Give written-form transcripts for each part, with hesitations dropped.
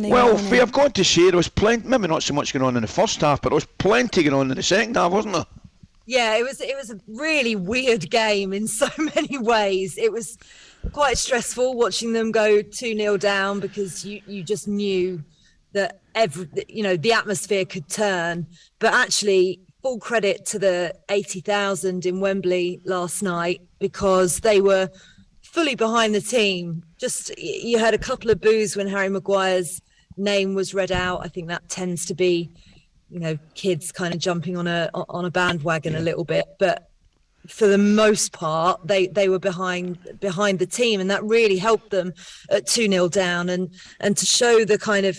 on. Well, Faye, I've got to say, there was plenty, maybe not so much going on in the first half, but there was plenty going on in the second half, wasn't there? Yeah, it was a really weird game in so many ways. It was quite stressful watching them go 2-0 down, because you just knew that the atmosphere could turn. But actually, full credit to the 80,000 in Wembley last night, because they were fully behind the team. Just, you heard a couple of boos when Harry Maguire's name was read out. I think that tends to be, kids kind of jumping on a bandwagon a little bit, but for the most part, they were behind the team, and that really helped them at 2-0 down, and to show the kind of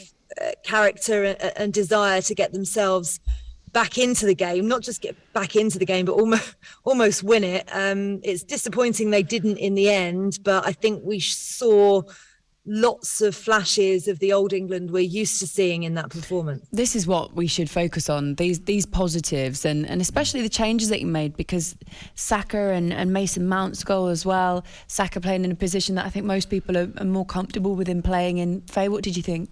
character and desire to get themselves back into the game, not just get back into the game, but almost win it. It's disappointing they didn't in the end, but I think we saw lots of flashes of the old England we're used to seeing in that performance. This is what we should focus on, these positives, and especially the changes that he made, because Saka and Mason Mount's goal as well, Saka playing in a position that I think most people are more comfortable with him playing in. Faye, what did you think?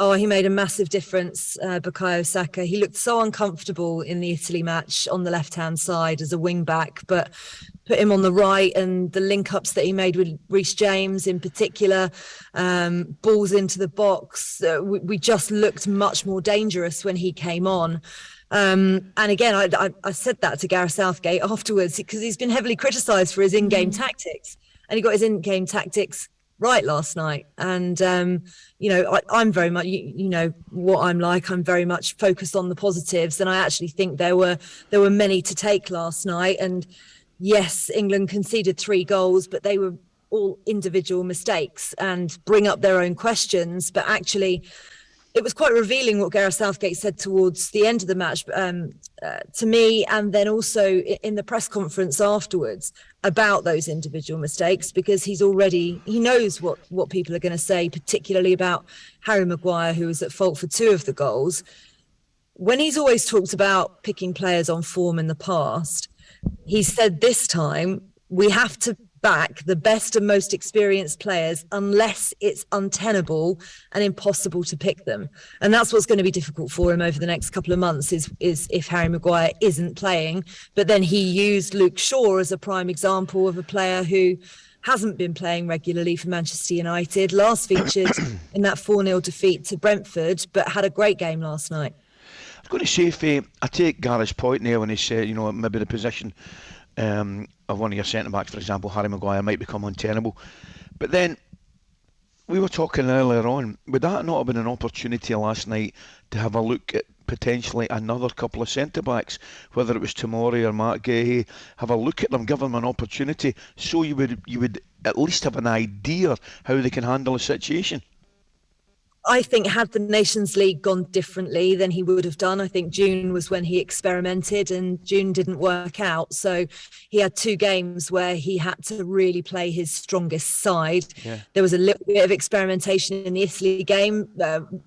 Oh, he made a massive difference, Bukayo Saka. He looked so uncomfortable in the Italy match on the left-hand side as a wing-back, but put him on the right, and the link-ups that he made with Reece James in particular, balls into the box. We just looked much more dangerous when he came on. And again, I said that to Gareth Southgate afterwards, because he's been heavily criticised for his in-game tactics, and he got his in-game tactics right last night. And I'm very much, what I'm like, I'm very much focused on the positives, and I actually think there were many to take last night. And yes, England conceded 3 goals, but they were all individual mistakes and bring up their own questions. But actually, it was quite revealing what Gareth Southgate said towards the end of the match to me, and then also in the press conference afterwards, about those individual mistakes, because he knows what people are going to say, particularly about Harry Maguire, who was at fault for 2 of the goals. When he's always talked about picking players on form in the past, he said this time we have to back the best and most experienced players unless it's untenable and impossible to pick them. And that's what's going to be difficult for him over the next couple of months, is if Harry Maguire isn't playing. But then he used Luke Shaw as a prime example of a player who hasn't been playing regularly for Manchester United, last featured in that 4-0 defeat to Brentford, but had a great game last night. I was going to say, Faye, I take Gareth's point there when he said, maybe the position of one of your centre-backs, for example, Harry Maguire, might become untenable. But then, we were talking earlier on, would that not have been an opportunity last night to have a look at potentially another couple of centre-backs, whether it was Tomori or Mark Guehi, have a look at them, give them an opportunity, so you would at least have an idea how they can handle a situation? I think had the Nations League gone differently than he would have done. I think June was when he experimented, and June didn't work out. So he had 2 games where he had to really play his strongest side. Yeah. There was a little bit of experimentation in the Italy game,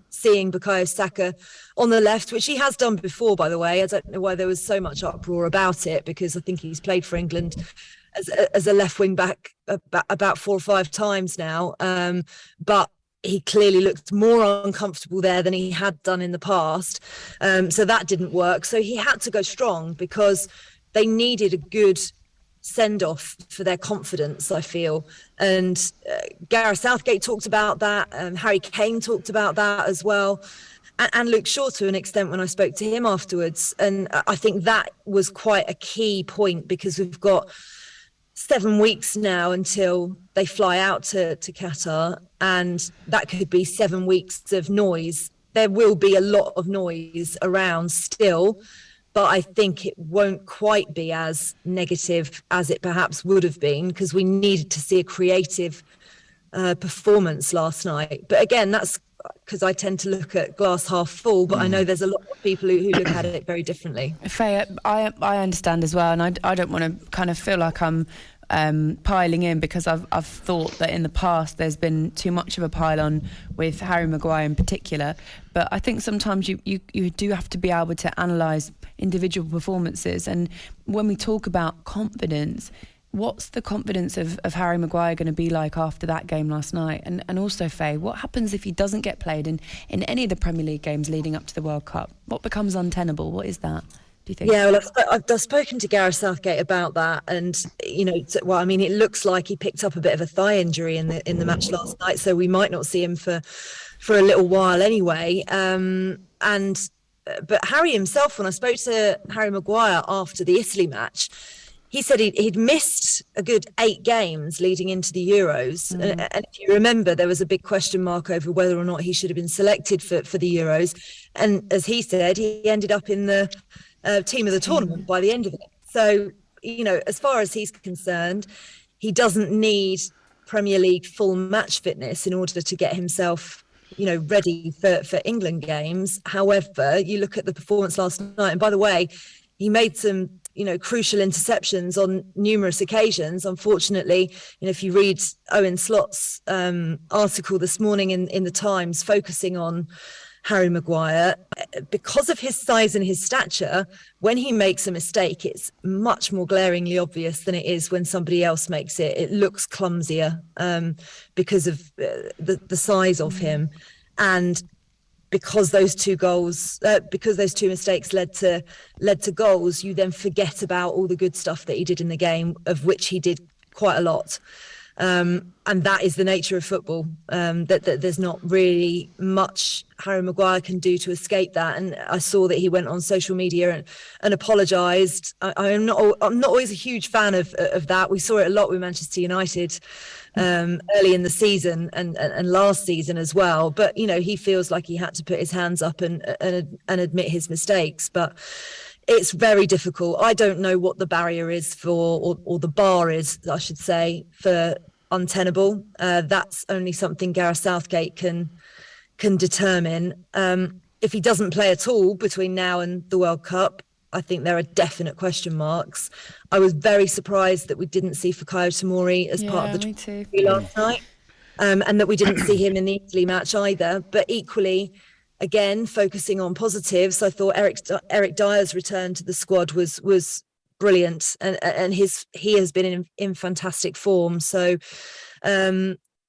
seeing Bukayo Saka on the left, which he has done before, by the way. I don't know why there was so much uproar about it, because I think he's played for England as a left wing back about 4 or 5 times now. But he clearly looked more uncomfortable there than he had done in the past. So that didn't work. So he had to go strong, because they needed a good send-off for their confidence, I feel. And Gareth Southgate talked about that. Harry Kane talked about that as well. And Luke Shaw to an extent when I spoke to him afterwards. And I think that was quite a key point, because we've got 7 weeks now until they fly out to Qatar, and that could be 7 weeks of noise. There will be a lot of noise around still, but I think it won't quite be as negative as it perhaps would have been, because we needed to see a creative performance last night. But again, that's because I tend to look at glass half full, but I know there's a lot of people who look at it very differently. Faye, I understand as well, and I don't want to kind of feel like I'm piling in, because I've thought that in the past there's been too much of a pile on with Harry Maguire in particular. But I think sometimes you do have to be able to analyse individual performances, and when we talk about confidence, what's the confidence of Harry Maguire going to be like after that game last night? And also, Faye, what happens if he doesn't get played in any of the Premier League games leading up to the World Cup? What becomes untenable? What is that, do you think? Yeah, well, I've spoken to Gareth Southgate about that, and it looks like he picked up a bit of a thigh injury in the match last night, so we might not see him for a little while anyway. But Harry himself, when I spoke to Harry Maguire after the Italy match, he said he'd missed a good 8 games leading into the Euros. And if you remember, there was a big question mark over whether or not he should have been selected for the Euros. And as he said, he ended up in the team of the tournament by the end of it. So, as far as he's concerned, he doesn't need Premier League full match fitness in order to get himself ready for England games. However, you look at the performance last night, and by the way, he made some crucial interceptions on numerous occasions. Unfortunately, if you read Owen Slott's article this morning in the Times focusing on Harry Maguire, because of his size and his stature, when he makes a mistake, it's much more glaringly obvious than it is when somebody else makes it. It looks clumsier because of the size of him. And because those two mistakes led to goals, you then forget about all the good stuff that he did in the game, of which he did quite a lot. And that is the nature of football. That there's not really much Harry Maguire can do to escape that. And I saw that he went on social media and apologised. I'm not always a huge fan of that. We saw it a lot with Manchester United early in the season and last season as well. But he feels like he had to put his hands up and admit his mistakes. But it's very difficult. I don't know what the barrier is or the bar is, I should say, for untenable. That's only something Gareth Southgate can determine. If he doesn't play at all between now and the World Cup, I think there are definite question marks. I was very surprised that we didn't see Fikayo Tomori as part of the team last night, and that we didn't see him in the Italy match either. But equally, again, focusing on positives, I thought Eric Dyer's return to the squad was brilliant, and he has been in fantastic form. So,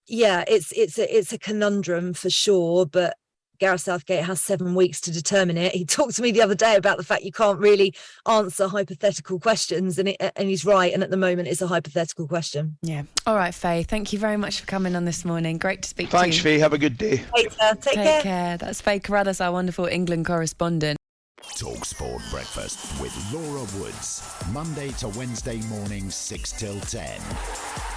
it's a conundrum for sure, but Gareth Southgate has 7 weeks to determine it. He talked to me the other day about the fact you can't really answer hypothetical questions, and he's right. And at the moment, it's a hypothetical question. Yeah. All right, Faye. Thank you very much for coming on this morning. Great to speak to you. Thanks, Faye. Have a good day. Take care. That's Faye Carruthers, our wonderful England correspondent. talkSPORT Breakfast with Laura Woods, Monday to Wednesday mornings 6 till 10.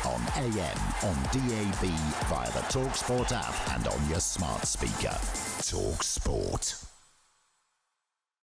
On AM, on DAB, via the talkSPORT app and on your smart speaker. talkSPORT.